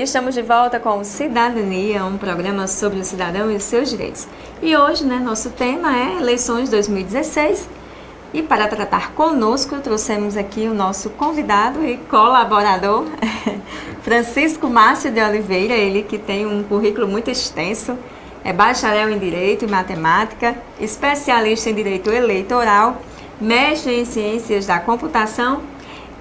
Estamos de volta com o Cidadania, um programa sobre o cidadão e os seus direitos. E hoje, nosso tema é eleições 2016. E para tratar conosco, trouxemos aqui o nosso convidado e colaborador, Francisco Márcio de Oliveira, ele que tem um currículo muito extenso, é bacharel em Direito e Matemática, especialista em Direito Eleitoral, mestre em Ciências da Computação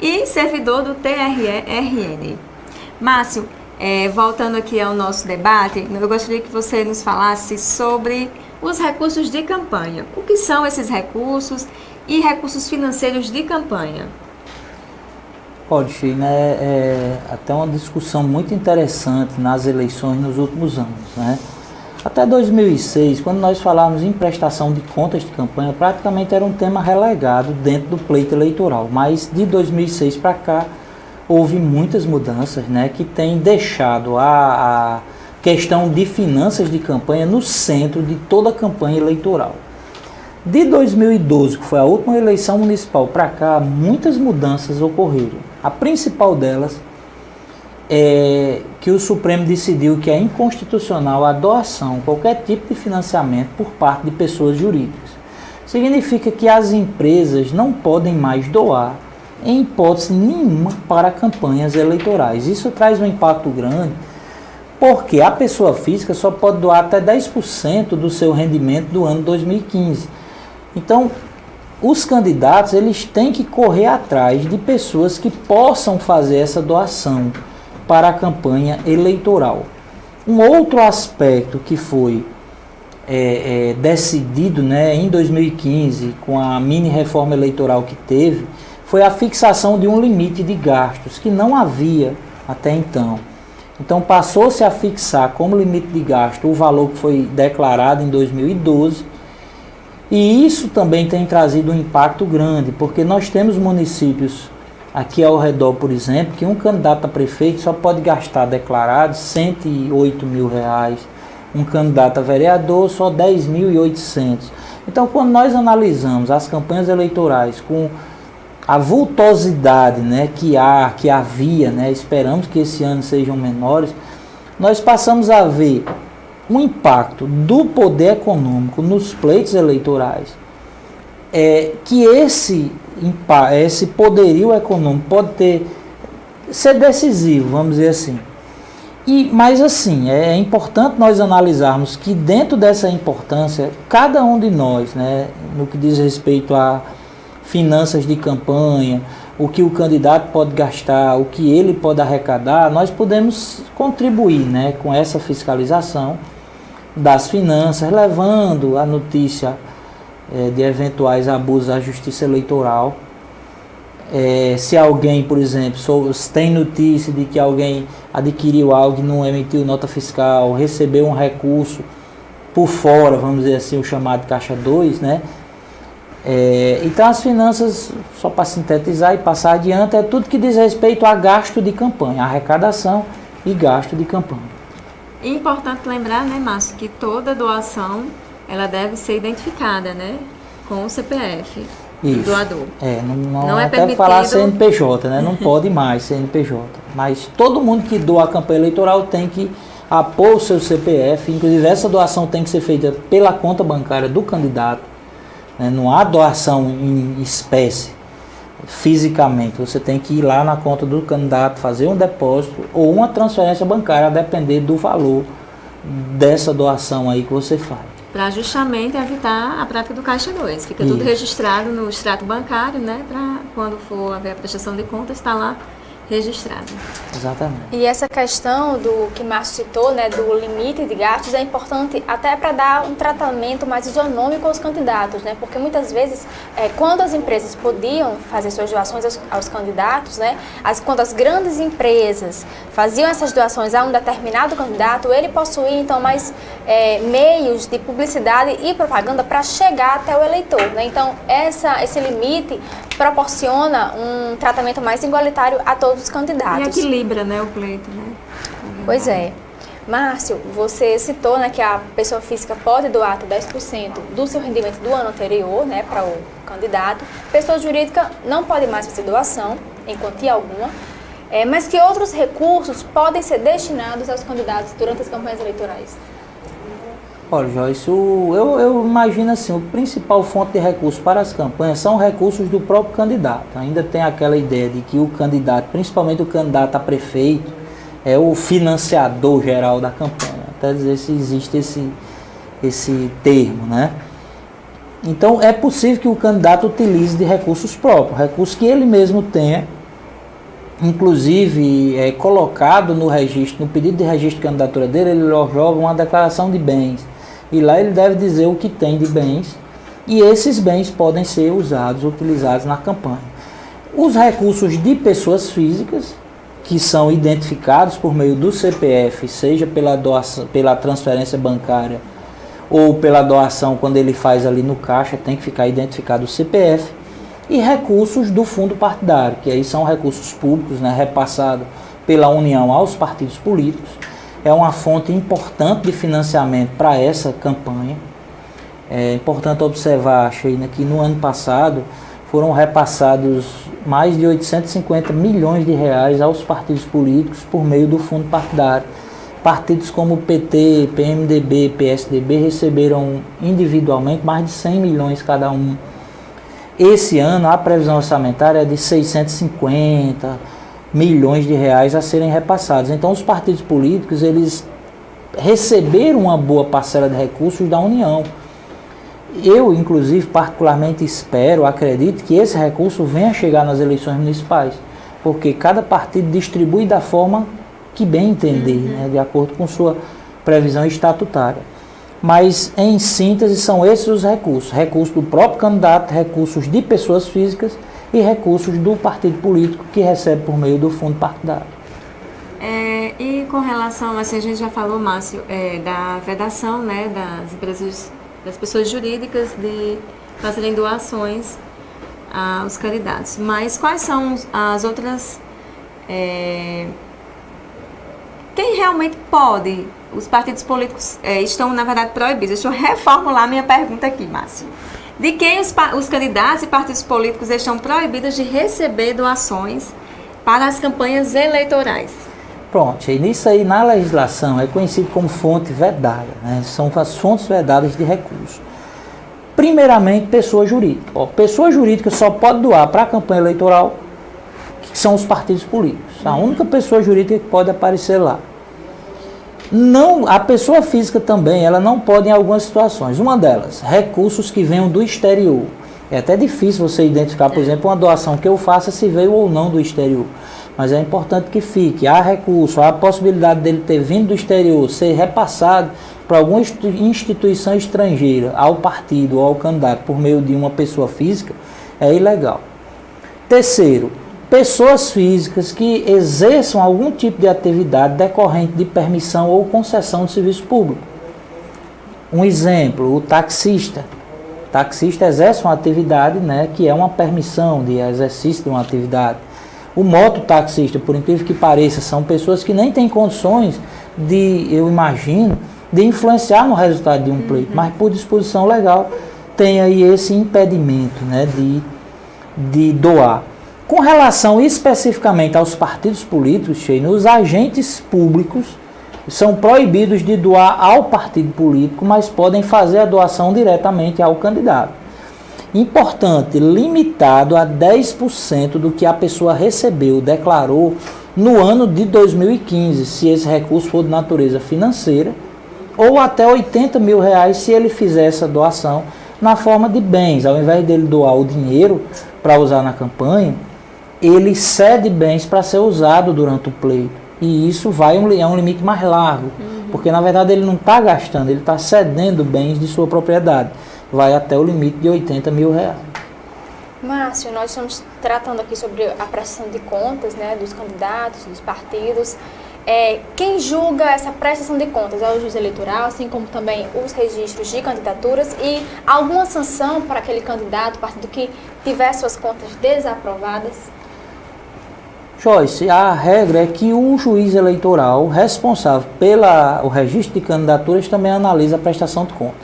e servidor do TRE-RN. Márcio, voltando aqui ao nosso debate, eu gostaria que você nos falasse sobre os recursos de campanha. O que são esses recursos e recursos financeiros de campanha? Pode, China, é até uma discussão muito interessante nas eleições nos últimos anos, Até 2006, quando nós falávamos em prestação de contas de campanha, praticamente era um tema relegado dentro do pleito eleitoral. Mas de 2006 para cá, houve muitas mudanças, que têm deixado a questão de finanças de campanha no centro de toda a campanha eleitoral. De 2012, que foi a última eleição municipal para cá, muitas mudanças ocorreram. A principal delas é que o Supremo decidiu que é inconstitucional a doação, qualquer tipo de financiamento por parte de pessoas jurídicas. Significa que as empresas não podem mais doar em hipótese nenhuma para campanhas eleitorais. Isso traz um impacto grande, porque a pessoa física só pode doar até 10% do seu rendimento do ano 2015. Então, os candidatos eles têm que correr atrás de pessoas que possam fazer essa doação para a campanha eleitoral. Um outro aspecto que foi decidido em 2015, com a mini reforma eleitoral que teve, foi a fixação de um limite de gastos, que não havia até então. Então passou-se a fixar como limite de gasto o valor que foi declarado em 2012, e isso também tem trazido um impacto grande, porque nós temos municípios aqui ao redor, por exemplo, que um candidato a prefeito só pode gastar declarado R$108 mil, um candidato a vereador só 10.800. Então, quando nós analisamos as campanhas eleitorais com a vultosidade que havia, esperamos que esse ano sejam menores, nós passamos a ver um impacto do poder econômico nos pleitos eleitorais, que esse poderio econômico pode ser decisivo, vamos dizer assim. Mas assim, é importante nós analisarmos que dentro dessa importância, cada um de nós, no que diz respeito a finanças de campanha, o que o candidato pode gastar, o que ele pode arrecadar, nós podemos contribuir com essa fiscalização das finanças, levando a notícia de eventuais abusos à justiça eleitoral. Se alguém, por exemplo, tem notícia de que alguém adquiriu algo e não emitiu nota fiscal, recebeu um recurso por fora, vamos dizer assim, o chamado Caixa 2, então as finanças, só para sintetizar e passar adiante, é tudo que diz respeito a gasto de campanha, arrecadação e gasto de campanha. É importante lembrar, Márcio, que toda doação ela deve ser identificada, com o CPF do doador. Não é até permitido falar CNPJ, não pode mais CNPJ. Mas todo mundo que doa a campanha eleitoral tem que apor o seu CPF, inclusive essa doação tem que ser feita pela conta bancária do candidato. Não há doação em espécie, fisicamente. Você tem que ir lá na conta do candidato, fazer um depósito ou uma transferência bancária, a depender do valor dessa doação aí que você faz. Para justamente evitar a prática do Caixa 2. Fica tudo registrado no extrato bancário, para quando for haver a prestação de contas, está lá registrado. Exatamente. E essa questão do que Márcio citou, do limite de gastos, é importante até para dar um tratamento mais isonômico aos candidatos, porque muitas vezes, quando as empresas podiam fazer suas doações aos candidatos, quando as grandes empresas faziam essas doações a um determinado candidato, ele possuía então mais meios de publicidade e propaganda para chegar até o eleitor. Então, esse limite proporciona um tratamento mais igualitário a todos os candidatos. E equilibra, o pleito, Pois é. Márcio, você citou que a pessoa física pode doar até 10% do seu rendimento do ano anterior, para o candidato. Pessoa jurídica não pode mais fazer doação, em quantia alguma. mas que outros recursos podem ser destinados aos candidatos durante as campanhas eleitorais? Olha, Joyce, eu imagino assim, o principal fonte de recursos para as campanhas são recursos do próprio candidato. Ainda tem aquela ideia de que o candidato, principalmente o candidato a prefeito, é o financiador geral da campanha. Até dizer se existe esse termo, né? Então, é possível que o candidato utilize de recursos próprios, recursos que ele mesmo tenha, inclusive colocado no registro, no pedido de registro de candidatura dele, ele joga uma declaração de bens. E lá ele deve dizer o que tem de bens, e esses bens podem ser usados, utilizados na campanha. Os recursos de pessoas físicas, que são identificados por meio do CPF, seja pela doação, pela transferência bancária ou pela doação, quando ele faz ali no caixa, tem que ficar identificado o CPF, e recursos do fundo partidário, que aí são recursos públicos, né, repassados pela União aos partidos políticos. É uma fonte importante de financiamento para essa campanha. É importante observar, Sheina, que no ano passado foram repassados mais de 850 milhões de reais aos partidos políticos por meio do fundo partidário. Partidos como PT, PMDB, PSDB receberam individualmente mais de 100 milhões cada um. Esse ano a previsão orçamentária é de 650 milhões de reais a serem repassados. Então os partidos políticos, eles receberam uma boa parcela de recursos da União. Eu, inclusive, particularmente espero, acredito que esse recurso venha a chegar nas eleições municipais, porque cada partido distribui da forma que bem entender, né, de acordo com sua previsão estatutária. Mas, em síntese, são esses os recursos. Recursos do próprio candidato, recursos de pessoas físicas e recursos do partido político que recebe por meio do fundo partidário. E com relação, assim, a gente já falou, Márcio, da vedação, né, das empresas, das pessoas jurídicas de fazerem doações aos candidatos. Mas quais são as outras... Quem realmente pode? Os partidos políticos estão, na verdade, proibidos. Deixa eu reformular minha pergunta aqui, Márcio. De quem os candidatos e partidos políticos estão proibidos de receber doações para as campanhas eleitorais? Pronto, e nisso aí na legislação é conhecido como fonte vedada, né? São as fontes vedadas de recursos. Primeiramente, pessoa jurídica. Pessoa jurídica só pode doar para a campanha eleitoral, que são os partidos políticos. A única pessoa jurídica que pode aparecer lá. Não, a pessoa física também, ela não pode em algumas situações. Uma delas, recursos que venham do exterior. É até difícil você identificar, por exemplo, uma doação que eu faça se veio ou não do exterior. Mas é importante que fique. Há recurso, há a possibilidade dele ter vindo do exterior, ser repassado para alguma instituição estrangeira, ao partido ou ao candidato, por meio de uma pessoa física, é ilegal. Terceiro, pessoas físicas que exerçam algum tipo de atividade decorrente de permissão ou concessão de serviço público. Um exemplo, o taxista. O taxista exerce uma atividade, né, que é uma permissão de exercício de uma atividade. O mototaxista, por incrível que pareça, são pessoas que nem têm condições de, eu imagino, de influenciar no resultado de um pleito, mas por disposição legal tem aí esse impedimento, né, de doar. Com relação especificamente aos partidos políticos, Sheina, os agentes públicos são proibidos de doar ao partido político, mas podem fazer a doação diretamente ao candidato. Importante, limitado a 10% do que a pessoa recebeu, declarou no ano de 2015, se esse recurso for de natureza financeira, ou até 80 mil reais se ele fizer essa doação na forma de bens. Ao invés dele doar o dinheiro para usar na campanha, ele cede bens para ser usado durante o pleito. E isso é um limite mais largo, porque na verdade ele não está gastando, ele está cedendo bens de sua propriedade. Vai até o limite de 80 mil reais. Márcio, nós estamos tratando aqui sobre a prestação de contas, né, dos candidatos, dos partidos. Quem julga essa prestação de contas é o juiz eleitoral, assim como também os registros de candidaturas, e alguma sanção para aquele candidato, partido que tiver suas contas desaprovadas? Joyce, a regra é que o juiz eleitoral responsável pelo registro de candidaturas também analisa a prestação de contas.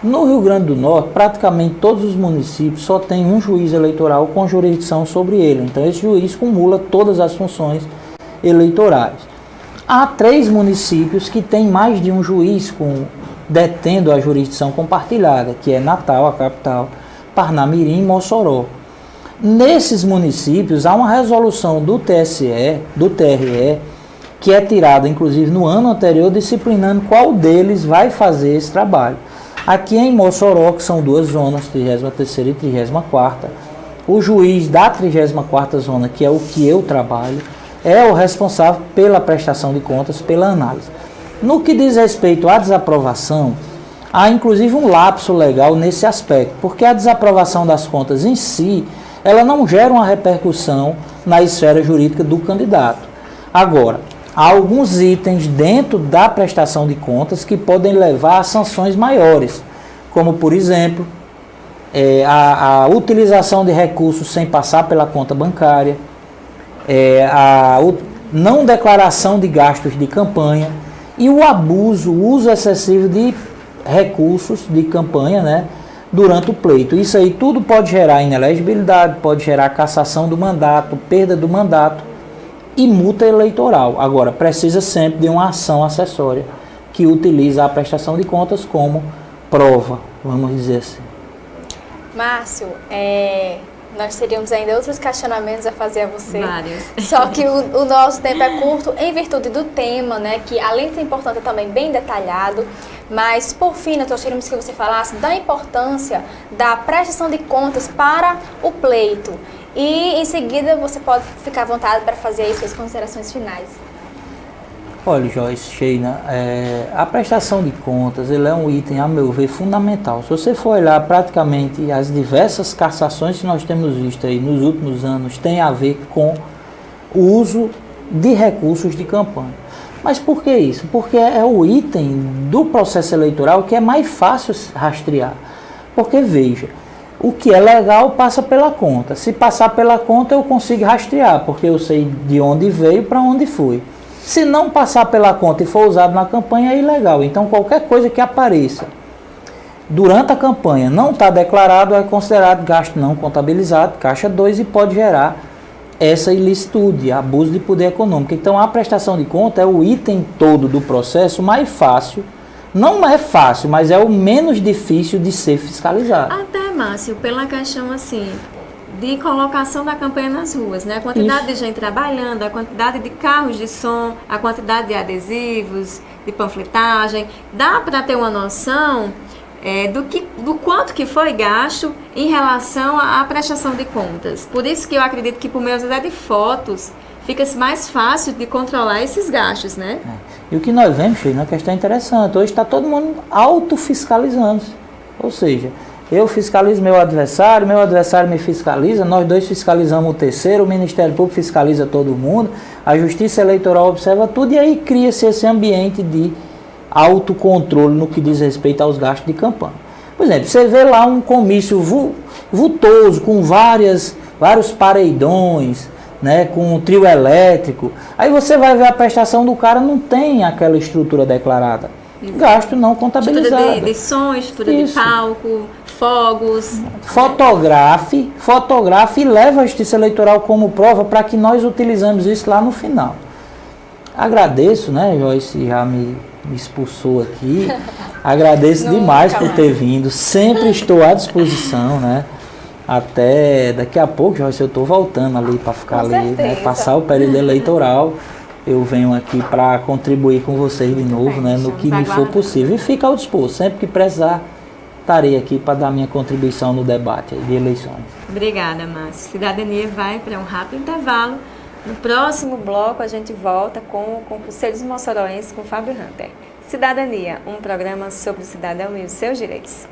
No Rio Grande do Norte, praticamente todos os municípios só tem um juiz eleitoral com jurisdição sobre ele. Então, esse juiz cumula todas as funções eleitorais. Há 3 municípios que têm mais de um juiz detendo a jurisdição compartilhada, que é Natal, a capital, Parnamirim e Mossoró. Nesses municípios, há uma resolução do TRE, que é tirada, inclusive, no ano anterior, disciplinando qual deles vai fazer esse trabalho. Aqui em Mossoró, que são 2 zonas, 33ª e 34ª, o juiz da 34ª zona, que é o que eu trabalho, é o responsável pela prestação de contas, pela análise. No que diz respeito à desaprovação, há inclusive um lapso legal nesse aspecto, porque a desaprovação das contas em si, ela não gera uma repercussão na esfera jurídica do candidato. Agora, há alguns itens dentro da prestação de contas que podem levar a sanções maiores, como, por exemplo, a utilização de recursos sem passar pela conta bancária, a não declaração de gastos de campanha e o uso excessivo de recursos de campanha, né, durante o pleito. Isso aí tudo pode gerar inelegibilidade, pode gerar cassação do mandato, perda do mandato e multa eleitoral. Agora, precisa sempre de uma ação acessória que utiliza a prestação de contas como prova, vamos dizer assim. Márcio, nós teríamos ainda outros questionamentos a fazer a você. Vários. Só que o nosso tempo é curto em virtude do tema, né? Que além de ser importante, é também bem detalhado. Mas, por fim, nós gostaríamos que você falasse da importância da prestação de contas para o pleito. E, em seguida, você pode ficar à vontade para fazer aí suas considerações finais. Olha, Joyce, Sheina, a prestação de contas ele é um item, a meu ver, fundamental. Se você for olhar praticamente as diversas cassações que nós temos visto aí nos últimos anos, tem a ver com o uso de recursos de campanha. Mas por que isso? Porque é o item do processo eleitoral que é mais fácil rastrear. Porque, veja, o que é legal passa pela conta. Se passar pela conta, eu consigo rastrear, porque eu sei de onde veio para onde foi. Se não passar pela conta e for usado na campanha, é ilegal. Então, qualquer coisa que apareça durante a campanha não está declarado, é considerado gasto não contabilizado, caixa 2, e pode gerar essa ilicitude, abuso de poder econômico. Então, a prestação de conta é o item todo do processo mais fácil. Não é fácil, mas é o menos difícil de ser fiscalizado. Até, Márcio, pela questão assim de colocação da campanha nas ruas, né? A quantidade de gente trabalhando, a quantidade de carros de som, a quantidade de de panfletagem, dá para ter uma noção do quanto que foi gasto em relação à prestação de contas. Por isso que eu acredito que por meio de fotos fica mais fácil de controlar esses gastos, né? E o que nós vemos, Sheila, uma questão interessante, hoje está todo mundo autofiscalizando-se, ou seja, eu fiscalizo meu adversário me fiscaliza, nós dois fiscalizamos o terceiro, o Ministério Público fiscaliza todo mundo, a Justiça Eleitoral observa tudo, e aí cria-se esse ambiente de autocontrole no que diz respeito aos gastos de campanha. Por exemplo, você vê lá um comício vultoso, com vários paredões, né, com um trio elétrico, aí você vai ver a prestação do cara, não tem aquela estrutura declarada. Isso. Gasto não contabilizado. Estrutura de som, estrutura de palco, fogos. Fotografe e leva a Justiça Eleitoral como prova para que nós utilizamos isso lá no final. Agradeço, né, Joyce já me expulsou aqui. Agradeço demais por ter vindo. Sempre estou à disposição, né? Até daqui a pouco, Joyce, eu estou voltando ali para ficar ali, né, passar o período eleitoral. Eu venho aqui para contribuir com vocês de novo, né, no que me for possível. E fico ao dispor, sempre que precisar, estarei aqui para dar minha contribuição no debate de eleições. Obrigada, Márcio. Cidadania vai para um rápido intervalo. No próximo bloco, a gente volta com o Conselhos Moçoroenses com Fábio Hunter. Cidadania, um programa sobre o cidadão e os seus direitos.